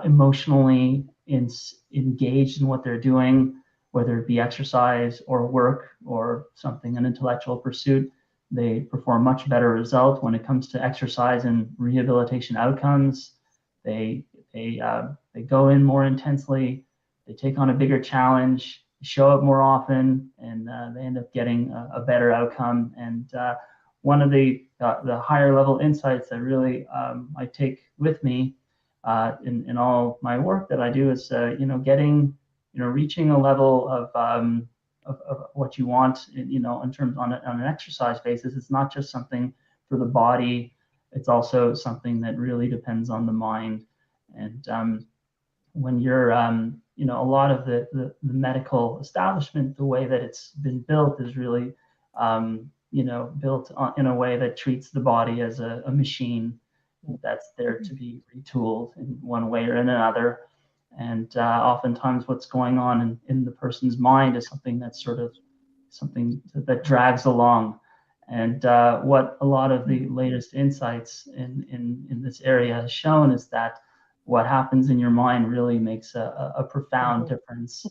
emotionally engaged in what they're doing, whether it be exercise or work or something, an intellectual pursuit, they perform much better result when it comes to exercise and rehabilitation outcomes. They go in more intensely, they take on a bigger challenge, show up more often, and they end up getting a better outcome. And one of the higher level insights that really I take with me in all my work that I do is getting reaching a level of what you want in terms on an exercise basis. It's not just something for the body, it's also something that really depends on the mind. And when you're a lot of the medical establishment, the way that it's been built is really built in a way that treats the body as a machine that's there to be retooled in one way or another. And oftentimes what's going on in the person's mind is something that's sort of something that drags along. And what a lot of the latest insights in this area has shown is that what happens in your mind really makes a profound difference.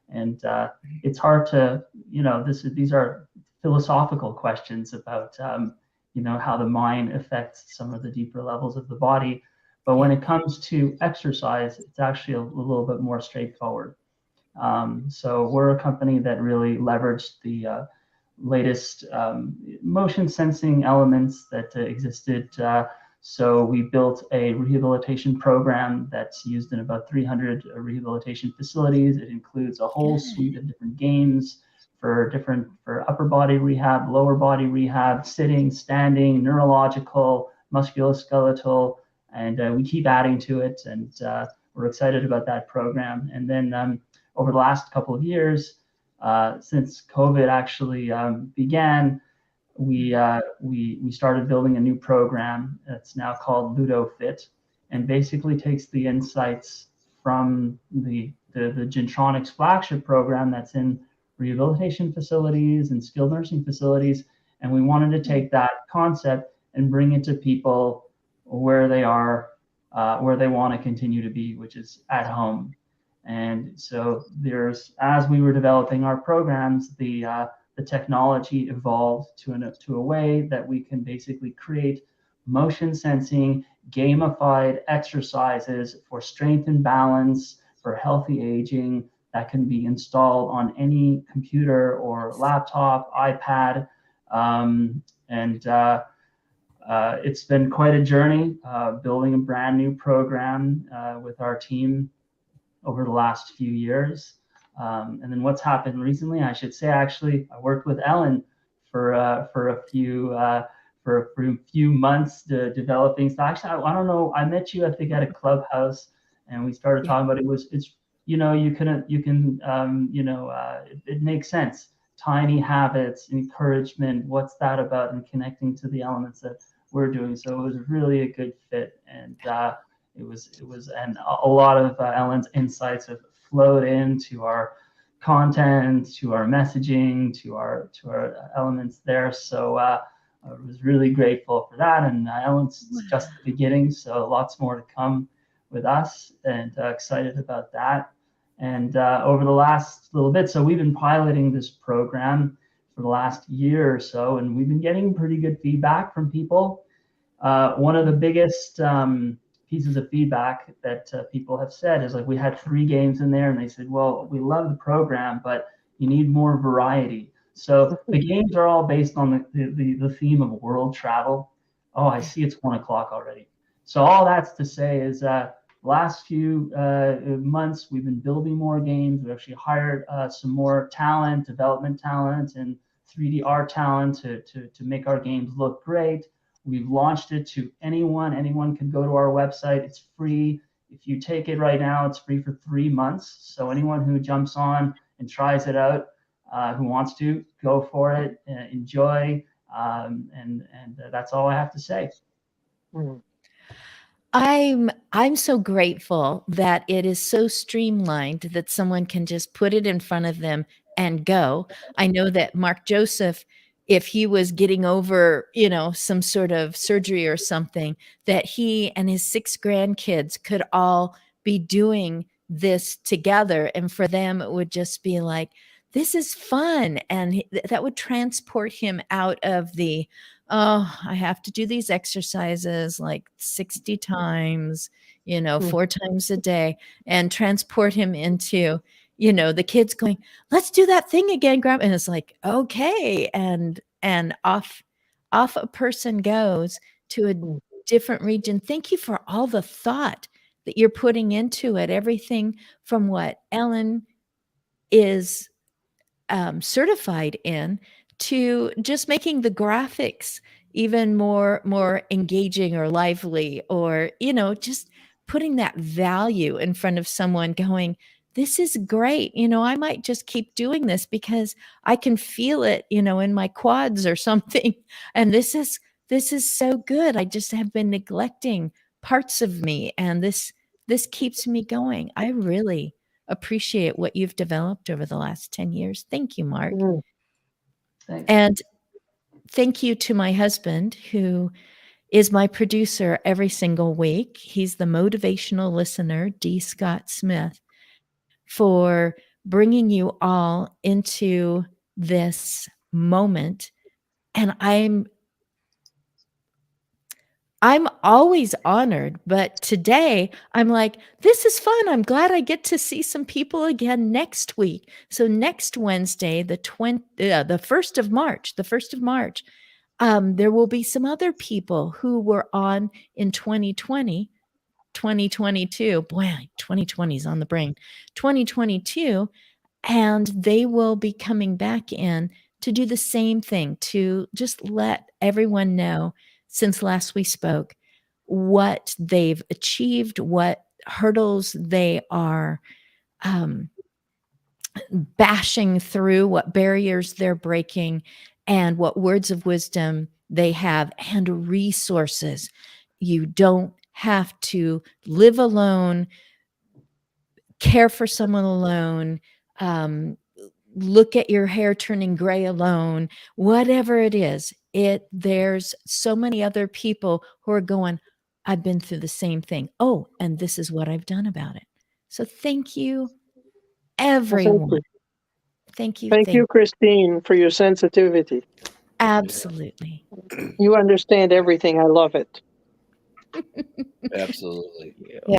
And it's hard to, these are philosophical questions about, how the mind affects some of the deeper levels of the body. But when it comes to exercise, it's actually a little bit more straightforward. So we're a company that really leveraged the latest motion sensing elements that existed. So we built a rehabilitation program that's used in about 300 rehabilitation facilities. It includes a whole suite of different games for upper body rehab, lower body rehab, sitting, standing, neurological, musculoskeletal, and we keep adding to it. And we're excited about that program. And then over the last couple of years, since COVID actually began, we started building a new program that's now called LudoFit, and basically takes the insights from the Gentronics flagship program that's in rehabilitation facilities and skilled nursing facilities, and we wanted to take that concept and bring it to people where they are, where they want to continue to be, which is at home. And so as we were developing our programs, the technology evolved to a way that we can basically create motion sensing, gamified exercises for strength and balance, for healthy aging, that can be installed on any computer or laptop, iPad. It's been quite a journey building a brand new program with our team over the last few years. And then what's happened recently, I should say, actually, I worked with Ellen for a few months developing. So actually, I don't know, I met you, I think, at a clubhouse, and we started talking about it makes sense. Tiny habits, encouragement, what's that about, and connecting to the elements that we're doing. So it was really a good fit. And and a lot of Ellen's insights have flowed into our content, to our messaging, to our elements there. So I was really grateful for that. And Ellen's just the beginning, so lots more to come with us, and excited about that. And over the last little bit, so we've been piloting this program for the last year or so, and we've been getting pretty good feedback from people. One of the biggest pieces of feedback that people have said is, like, we had 3 games in there, and they said, well, we love the program, but you need more variety. So the games are all based on the theme of world travel. Oh, I see it's 1 o'clock already. So all that's to say is last few months, we've been building more games. We actually hired some more talent, development talent, and 3D art talent to make our games look great. We've launched it to anyone. Anyone can go to our website. It's free. If you take it right now, it's free for 3 months. So anyone who jumps on and tries it out, who wants to, go for it, enjoy, and that's all I have to say. I'm so grateful that it is so streamlined that someone can just put it in front of them and go. I know that Mark Joseph, if he was getting over, some sort of surgery or something, that he and his 6 grandkids could all be doing this together. And for them, it would just be like, this is fun. And that would transport him out of the, oh, I have to do these exercises like 60 times, 4 times a day, and transport him into, the kids going, let's do that thing again, Grandma. And it's like, okay. And off a person goes to a different region. Thank you for all the thought that you're putting into it. Everything from what Ellen is certified in, to just making the graphics even more engaging or lively, or just putting that value in front of someone going, this is great. I might just keep doing this because I can feel it, in my quads or something. And this is so good. I just have been neglecting parts of me, and this keeps me going. I really appreciate what you've developed over the last 10 years. Thank you, Mark. Thanks. And thank you to my husband, who is my producer every single week. He's the motivational listener, D. Scott Smith, for bringing you all into this moment. And I'm always honored, but today I'm like, this is fun. I'm glad I get to see some people again next week. So next Wednesday, the 1st of March, there will be some other people who were on in 2020, 2022. Boy, 2020 is on the brain. 2022, and they will be coming back in to do the same thing, to just let everyone know, since last we spoke, what they've achieved, what hurdles they are bashing through, what barriers they're breaking, and what words of wisdom they have, and resources. You don't have to live alone, care for someone alone, look at your hair turning gray alone, whatever it is. There's so many other people who are going, I've been through the same thing. Oh, and this is what I've done about it. So thank you, everyone. Thank you. Thank you, Christine, for your sensitivity. Absolutely. You understand everything. I love it. Absolutely. Yeah.